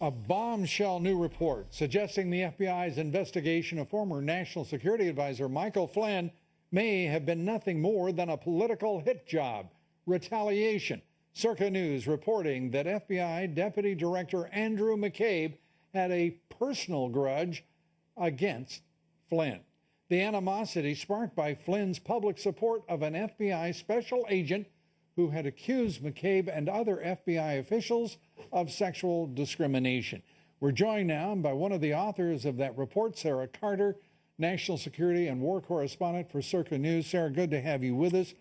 A bombshell new report suggesting the FBI's investigation of former National Security Advisor Michael Flynn may have been nothing more than a political hit job. Retaliation. Circa News reporting that FBI Deputy Director Andrew McCabe had a personal grudge against Flynn. The animosity sparked by Flynn's public support of an FBI special agent who had accused McCabe and other FBI officials of sexual discrimination. We're joined now by one of the authors of that report, Sarah Carter, national security and war correspondent for Circa News. Sarah, good to have you with us.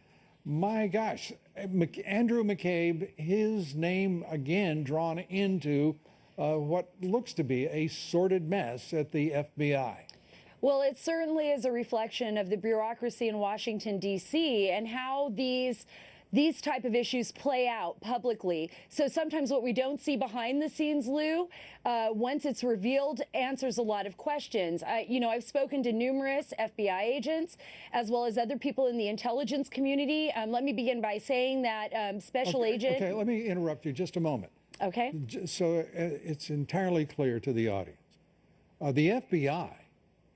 My gosh, Andrew McCabe, his name again drawn into what looks to be a sordid mess at the FBI. Well, it certainly is a reflection of the bureaucracy in Washington, D.C. and how these type of issues play out publicly. So sometimes what we don't see behind the scenes, Lou, once it's revealed, answers a lot of questions. I've spoken to numerous FBI agents as well as other people in the intelligence community. Let me begin by saying that special agent... Okay, let me interrupt you just a moment. Okay. So it's entirely clear to the audience. The FBI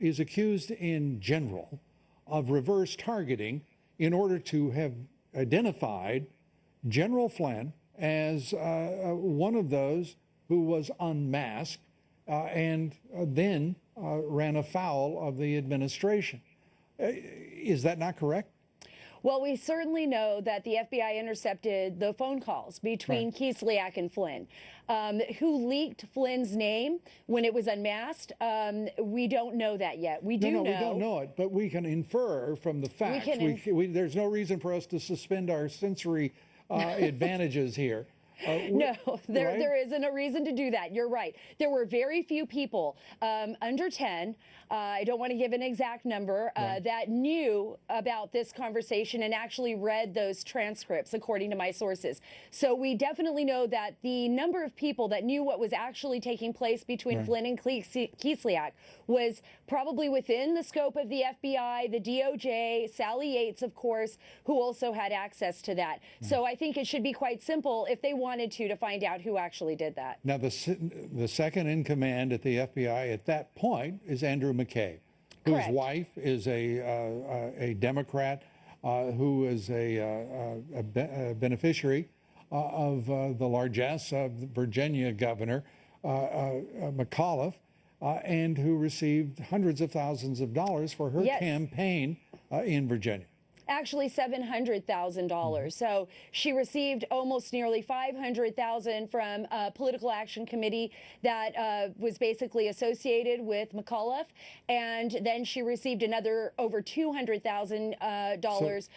is accused in general of reverse targeting in order to have identified General Flynn as one of those who was unmasked and then ran afoul of the administration. Is that not correct? Well, we certainly know that the FBI intercepted the phone calls between Kislyak and Flynn. Who leaked Flynn's name when it was unmasked? We don't know that yet. We do know. We don't know it, but we can infer from the facts. There's no reason for us to suspend our sensory advantages here. No, there isn't a reason to do that. You're right. There were very few people under 10, I don't want to give an exact number, that knew about this conversation and actually read those transcripts, according to my sources. So we definitely know that the number of people that knew what was actually taking place between Flynn and Kislyak was probably within the scope of the FBI, the DOJ, Sally Yates, of course, who also had access to that. So I think it should be quite simple if they wanted to find out who actually did that. Now, the second in command at the FBI at that point is Andrew McCabe, whose wife is a Democrat who is a beneficiary of the largesse of Virginia Governor McAuliffe, and who received hundreds of thousands of dollars for her campaign in Virginia. Actually, $700,000. So she received almost nearly $500,000 from a political action committee that was basically associated with McAuliffe, and then she received another over $200,000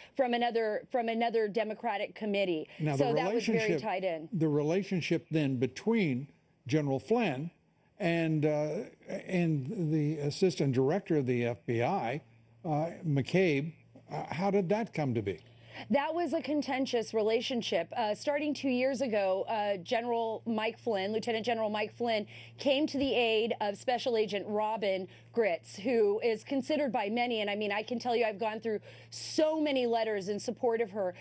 from another Democratic committee. Now, so that was very tied in. The relationship then between General Flynn and the assistant director of the FBI, McCabe. How did that come to be? That was a contentious relationship. Starting 2 years ago, Lieutenant General Mike Flynn, came to the aid of Special Agent Robin Gritz, who is considered by many, and I mean, I can tell you I've gone through so many letters in support of her,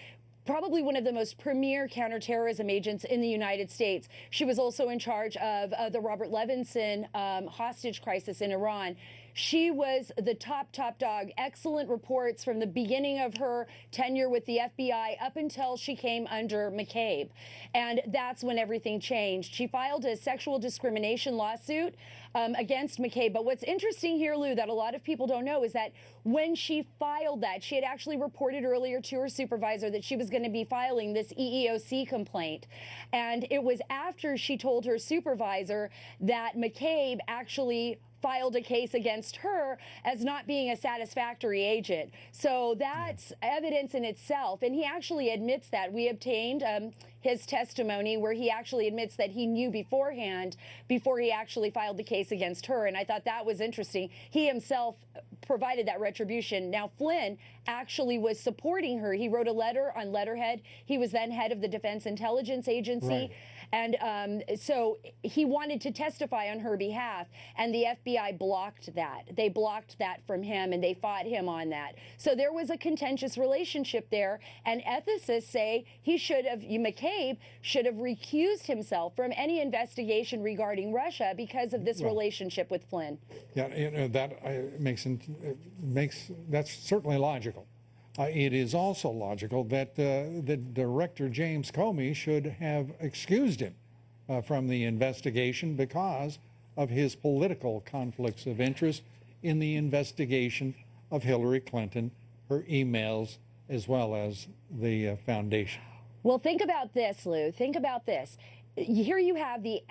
probably one of the most premier counterterrorism agents in the United States. She was also in charge of the Robert Levinson hostage crisis in Iran. She was the top dog. Excellent reports from the beginning of her tenure with the FBI up until she came under McCabe. And that's when everything changed. She filed a sexual discrimination lawsuit against McCabe. But what's interesting here, Lou, that a lot of people don't know is that when she filed that, she had actually reported earlier to her supervisor that she was going to be filing this EEOC complaint. And it was after she told her supervisor that McCabe actually filed a case against her as not being a satisfactory agent. So that's evidence in itself. And he actually admits that. We obtained his testimony where he actually admits that he knew beforehand before he actually filed the case against her. And I thought that was interesting. He himself provided that retribution. Now, Flynn actually was supporting her. He wrote a letter on letterhead. He was then head of the Defense Intelligence Agency. And so he wanted to testify on her behalf, and the FBI blocked that. They blocked that from him, and they fought him on that. So there was a contentious relationship there, and ethicists say McCabe should have recused himself from any investigation regarding Russia because of this relationship with Flynn. Yeah, that that's certainly logical. It is also logical that the director, James Comey, should have excused him from the investigation because of his political conflicts of interest in the investigation of Hillary Clinton, her emails, as well as the foundation. Well, think about this, Lou. Think about this. Here you have the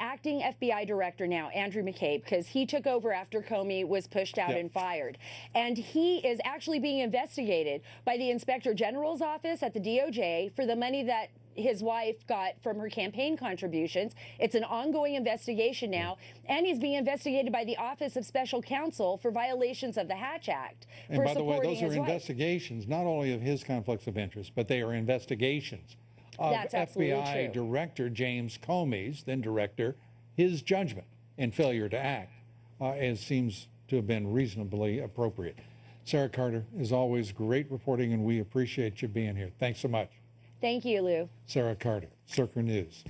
acting FBI director now, Andrew McCabe, because he took over after Comey was pushed out and fired. And he is actually being investigated by the Inspector General's office at the DOJ for the money that his wife got from her campaign contributions. It's an ongoing investigation now, and he's being investigated by the Office of Special Counsel for violations of the Hatch Act. And by the way, those are investigations not only of his conflicts of interest, but they are investigations of FBI Director James Comey's, then director, his judgment and failure to act, as seems to have been reasonably appropriate. Sarah Carter, as always, great reporting, and we appreciate you being here. Thanks so much. Thank you, Lou. Sarah Carter, Circa News.